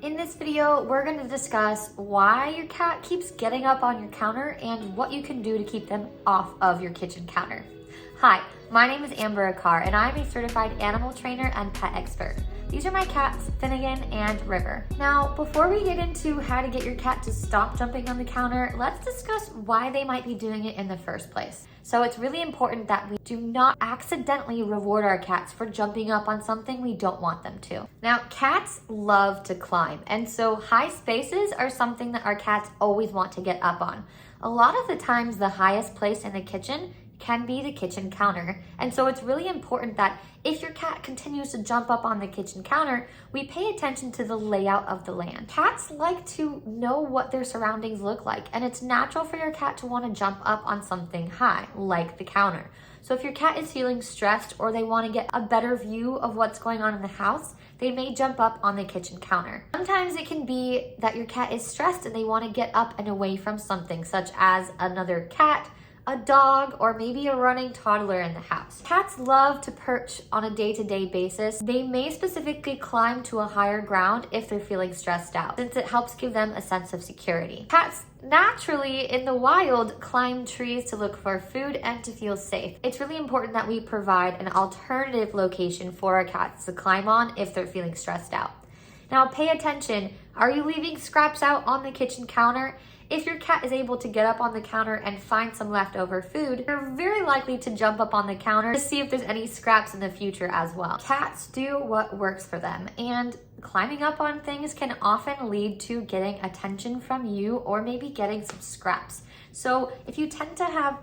In this video, we're going to discuss why your cat keeps getting up on your counter and what you can do to keep them off of your kitchen counter. Hi, my name is Amber Aquart, and I'm a certified animal trainer and pet expert. These are my cats, Finnegan and River. Now, before we get into how to get your cat to stop jumping on the counter, let's discuss why they might be doing it in the first place. So it's really important that we do not accidentally reward our cats for jumping up on something we don't want them to. Now, cats love to climb, and so high spaces are something that our cats always want to get up on. A lot of the times, the highest place in the kitchen can be the kitchen counter. And so it's really important that if your cat continues to jump up on the kitchen counter, we pay attention to the layout of the land. Cats like to know what their surroundings look like, and it's natural for your cat to want to jump up on something high, like the counter. So if your cat is feeling stressed or they want to get a better view of what's going on in the house, they may jump up on the kitchen counter. Sometimes it can be that your cat is stressed and they want to get up and away from something, such as another cat, a dog, or maybe a running toddler in the house. Cats love to perch on a day-to-day basis. They may specifically climb to a higher ground if they're feeling stressed out, since it helps give them a sense of security. Cats naturally in the wild climb trees to look for food and to feel safe. It's really important that we provide an alternative location for our cats to climb on if they're feeling stressed out. Now pay attention. Are you leaving scraps out on the kitchen counter? If your cat is able to get up on the counter and find some leftover food, you're very likely to jump up on the counter to see if there's any scraps in the future as well. Cats do what works for them, and climbing up on things can often lead to getting attention from you or maybe getting some scraps. So if you tend to have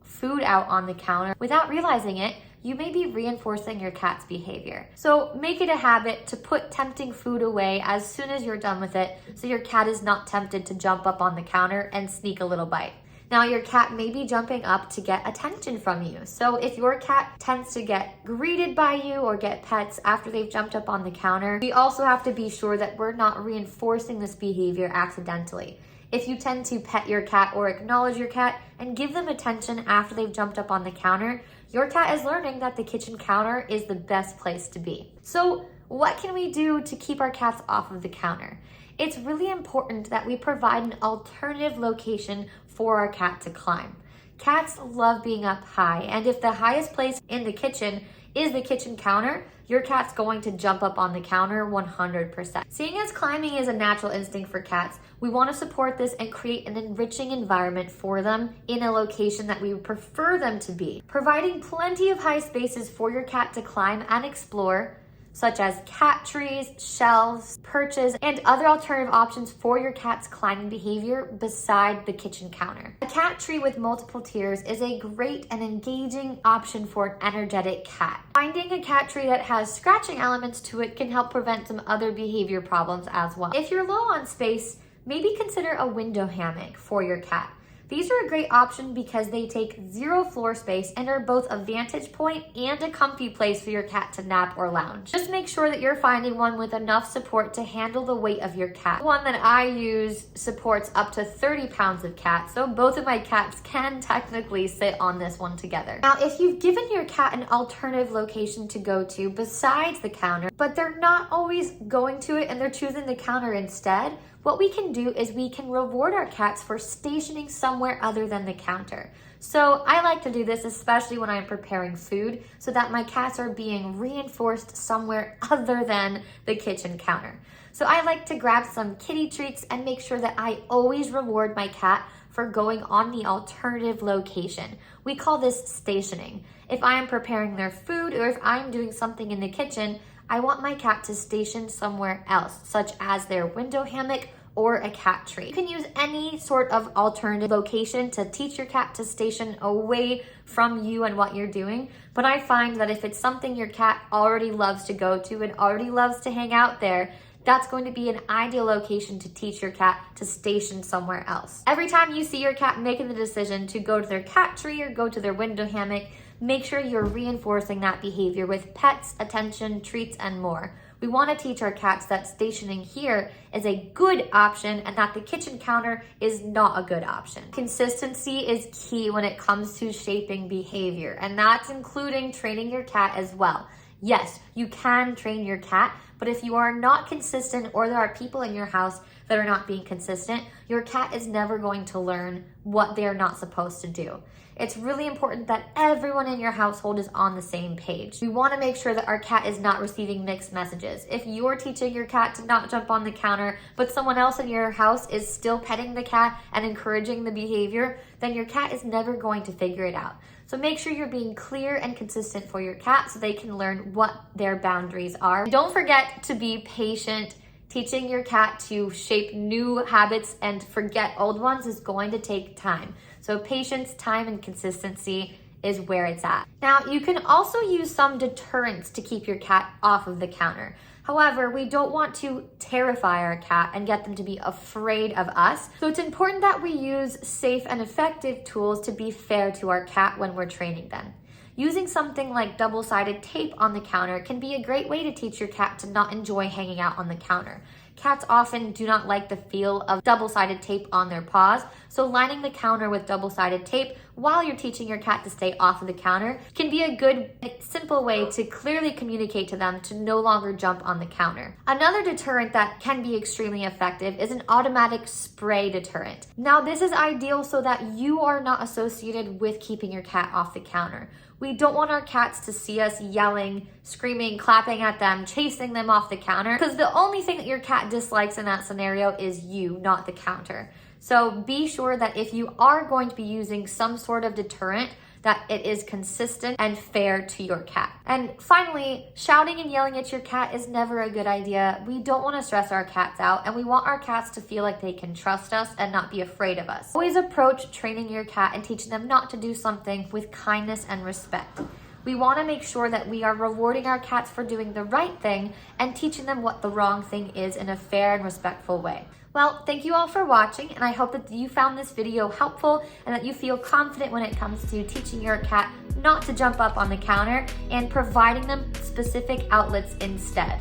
food out on the counter without realizing it, you may be reinforcing your cat's behavior. So make it a habit to put tempting food away as soon as you're done with it, so your cat is not tempted to jump up on the counter and sneak a little bite. Now, your cat may be jumping up to get attention from you. So if your cat tends to get greeted by you or get pets after they've jumped up on the counter, we also have to be sure that we're not reinforcing this behavior accidentally. If you tend to pet your cat or acknowledge your cat and give them attention after they've jumped up on the counter, your cat is learning that the kitchen counter is the best place to be. So what can we do to keep our cats off of the counter? It's really important that we provide an alternative location for our cat to climb. Cats love being up high, and if the highest place in the kitchen is the kitchen counter, your cat's going to jump up on the counter 100%. Seeing as climbing is a natural instinct for cats, we want to support this and create an enriching environment for them in a location that we would prefer them to be. Providing plenty of high spaces for your cat to climb and explore, such as cat trees, shelves, perches, and other alternative options for your cat's climbing behavior beside the kitchen counter. A cat tree with multiple tiers is a great and engaging option for an energetic cat. Finding a cat tree that has scratching elements to it can help prevent some other behavior problems as well. If you're low on space, maybe consider a window hammock for your cat. These are a great option because they take zero floor space and are both a vantage point and a comfy place for your cat to nap or lounge. Just make sure that you're finding one with enough support to handle the weight of your cat. The one that I use supports up to 30 pounds of cat, so both of my cats can technically sit on this one together. Now, if you've given your cat an alternative location to go to besides the counter, but they're not always going to it and they're choosing the counter instead, what we can do is we can reward our cats for stationing somewhere other than the counter. So I like to do this, especially when I'm preparing food, so that my cats are being reinforced somewhere other than the kitchen counter. So I like to grab some kitty treats and make sure that I always reward my cat for going on the alternative location. We call this stationing. If I am preparing their food or if I'm doing something in the kitchen, I want my cat to station somewhere else, such as their window hammock or a cat tree. You can use any sort of alternative location to teach your cat to station away from you and what you're doing. But I find that if it's something your cat already loves to go to and already loves to hang out there, that's going to be an ideal location to teach your cat to station somewhere else. Every time you see your cat making the decision to go to their cat tree or go to their window hammock, make sure you're reinforcing that behavior with pets, attention, treats, and more. We want to teach our cats that stationing here is a good option and that the kitchen counter is not a good option. Consistency is key when it comes to shaping behavior, and that's including training your cat as well. Yes, you can train your cat, but if you are not consistent or there are people in your house that are not being consistent, your cat is never going to learn what they're not supposed to do. It's really important that everyone in your household is on the same page. We want to make sure that our cat is not receiving mixed messages. If you're teaching your cat to not jump on the counter, but someone else in your house is still petting the cat and encouraging the behavior, then your cat is never going to figure it out. So make sure you're being clear and consistent for your cat so they can learn what their boundaries are. Don't forget to be patient. Teaching your cat to shape new habits and forget old ones is going to take time. So patience, time, and consistency is where it's at. Now, you can also use some deterrents to keep your cat off of the counter. However, we don't want to terrify our cat and get them to be afraid of us. So it's important that we use safe and effective tools to be fair to our cat when we're training them. Using something like double-sided tape on the counter can be a great way to teach your cat to not enjoy hanging out on the counter. Cats often do not like the feel of double-sided tape on their paws, so lining the counter with double-sided tape while you're teaching your cat to stay off of the counter can be a good, simple way to clearly communicate to them to no longer jump on the counter. Another deterrent that can be extremely effective is an automatic spray deterrent. Now, this is ideal so that you are not associated with keeping your cat off the counter. We don't want our cats to see us yelling, screaming, clapping at them, chasing them off the counter, because the only thing that your cat dislikes in that scenario is you, not the counter. So be sure that if you are going to be using some sort of deterrent, that it is consistent and fair to your cat. And finally, shouting and yelling at your cat is never a good idea. We don't want to stress our cats out, and we want our cats to feel like they can trust us and not be afraid of us. Always approach training your cat and teaching them not to do something with kindness and respect. We want to make sure that we are rewarding our cats for doing the right thing and teaching them what the wrong thing is in a fair and respectful way. Well, thank you all for watching, and I hope that you found this video helpful and that you feel confident when it comes to teaching your cat not to jump up on the counter and providing them specific outlets instead.